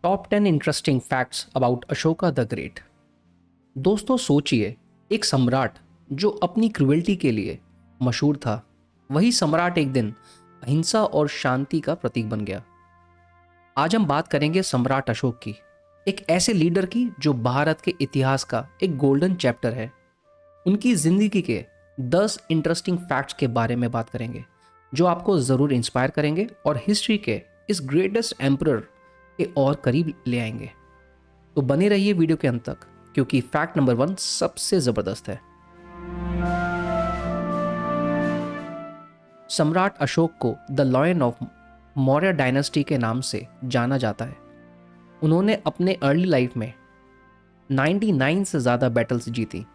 Top 10 interesting facts about Ashoka the great. दोस्तों सोचिए, एक सम्राट जो अपनी क्रुएल्टी के लिए मशहूर था, वही सम्राट एक दिन अहिंसा और शांति का प्रतीक बन गया। आज हम बात करेंगे सम्राट अशोक की, एक ऐसे लीडर की जो भारत के इतिहास का एक गोल्डन चैप्टर है। उनकी जिंदगी के 10 इंटरेस्टिंग फैक्ट्स के बारे में बात करेंगे जो आपको ज़रूर इंस्पायर करेंगे और हिस्ट्री के इस ग्रेटेस्ट एम्परर के और करीब ले आएंगे। तो बने रहिए वीडियो के अंत तक, क्योंकि फैक्ट नंबर 1 सबसे ज़बरदस्त है। सम्राट अशोक को the lion of Maurya dynasty के नाम से जाना जाता है। उन्होंने अपने अर्ली लाइफ में 99 से ज़्यादा बैटल्स जीती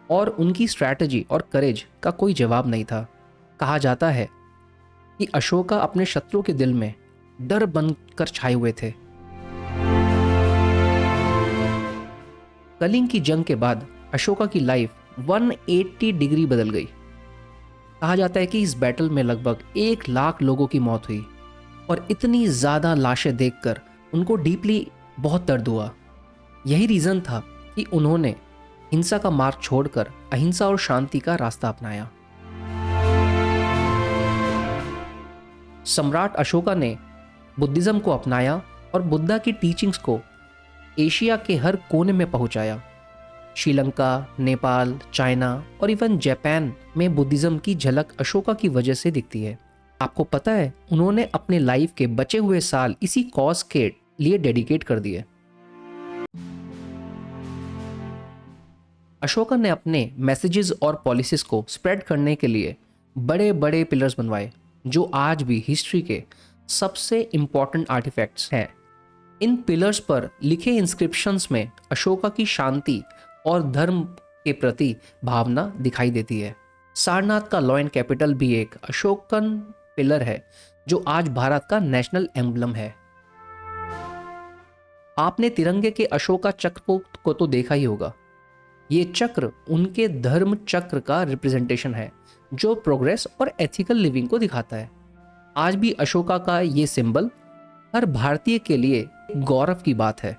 और उनकी स्ट्रैटेजी और करेज का कोई जवाब नहीं था। कहा जाता है कि अशोका अपने शत्रु के दिल में डर बनकर छाए हुए थे। कलिंग की जंग के बाद अशोका की लाइफ 180 डिग्री बदल गई। कहा जाता है कि इस बैटल में लगभग 1 लाख लोगों की मौत हुई और इतनी ज़्यादा लाशें देखकर उनको डीपली बहुत दर्द हुआ। यही रीज़न था कि उन्होंने हिंसा का मार्ग छोड़कर अहिंसा और शांति का रास्ता अपनाया। सम्राट अशोका ने बुद्धिज़्म को अपनाया और बुद्धा की टीचिंग्स को एशिया के हर कोने में पहुंचाया। श्रीलंका, नेपाल, चाइना और इवन जापान में बुद्धिज़्म की झलक अशोका की वजह से दिखती है। आपको पता है, उन्होंने अपने लाइफ के बचे हुए साल इसी कॉज के लिए डेडिकेट कर दिए। अशोका ने अपने मैसेजेस और पॉलिसीज को स्प्रेड करने के लिए बड़े बड़े पिलर्स बनवाए जो आज भी हिस्ट्री के सबसे इंपॉर्टेंट आर्टिफैक्ट्स हैं। इन पिलर्स पर लिखे इंस्क्रिप्शंस में अशोका की शांति और धर्म के प्रति भावना दिखाई देती है। सारनाथ का लॉयन कैपिटल भी एक अशोकन पिलर है जो आज भारत का नेशनल एम्बलम है। आपने तिरंगे के अशोका चक्र को तो देखा ही होगा। ये चक्र उनके धर्म चक्र का रिप्रेजेंटेशन है जो प्रोग्रेस और एथिकल लिविंग को दिखाता है। आज भी अशोका का ये सिंबल हर भारतीय के लिए गौरव की बात है।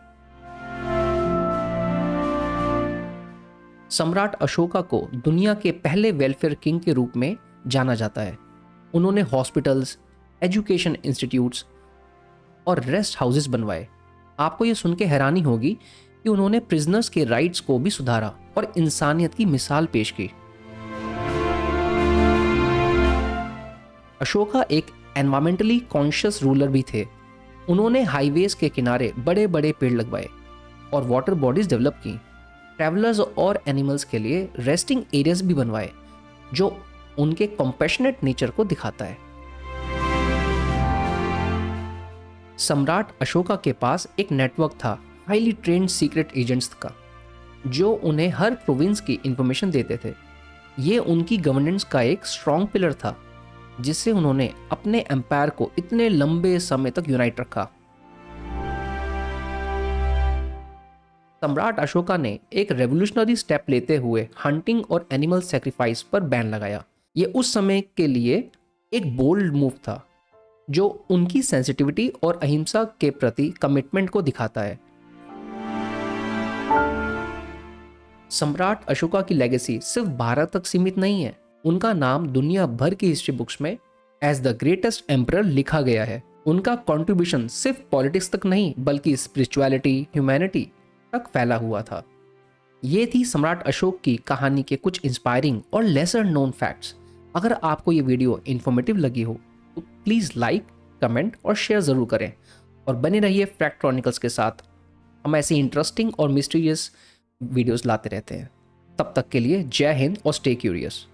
सम्राट अशोका को दुनिया के पहले वेलफेयर किंग के रूप में जाना जाता है। उन्होंने हॉस्पिटल्स, एजुकेशन इंस्टीट्यूट्स और रेस्ट हाउसेस बनवाए। आपको ये सुन के हैरानी होगी कि उन्होंने प्रिजनर्स के राइट्स को भी सुधारा और इंसानियत की मिसाल पेश की। अशोका एक एनवायरमेंटली कॉन्शियस रूलर भी थे। उन्होंने हाईवेज के किनारे बड़े बड़े पेड़ लगवाए और वाटर बॉडीज डेवलप की। ट्रैवलर्स और एनिमल्स के लिए रेस्टिंग एरियाज भी बनवाए जो उनके कंपैशनेट नेचर को दिखाता है। सम्राट अशोका के पास एक नेटवर्क था हाईली ट्रेन्ड सीक्रेट एजेंट्स का, जो उन्हें हर प्रोविंस की इंफॉर्मेशन देते थे। ये उनकी गवर्नेंस का एक स्ट्रॉन्ग पिलर था जिससे उन्होंने अपने एम्पायर को इतने लंबे समय तक यूनाइट रखा। सम्राट अशोका ने एक रेवोल्यूशनरी स्टेप लेते हुए हंटिंग और एनिमल सैक्रिफाइस पर बैन लगाया। ये उस समय के लिए एक बोल्ड मूव था जो उनकी सेंसिटिविटी और अहिंसा के प्रति कमिटमेंट को दिखाता है। सम्राट अशोका की लेगेसी सिर्फ भारत तक सीमित नहीं है। उनका नाम दुनिया भर की हिस्ट्री बुक्स में एज द ग्रेटेस्ट एम्परर लिखा गया है। उनका कंट्रीब्यूशन सिर्फ पॉलिटिक्स तक नहीं बल्कि स्पिरिचुअलिटी, ह्यूमैनिटी तक फैला हुआ था। ये थी सम्राट अशोक की कहानी के कुछ इंस्पायरिंग और लेसर नोन फैक्ट्स। अगर आपको ये वीडियो इन्फॉर्मेटिव लगी हो तो प्लीज़ लाइक, कमेंट और शेयर ज़रूर करें और बने रहिए फैक्ट क्रॉनिकल्स के साथ। हम ऐसी इंटरेस्टिंग और मिस्टीरियस वीडियोस लाते रहते हैं। तब तक के लिए जय हिंद और स्टे क्यूरियस।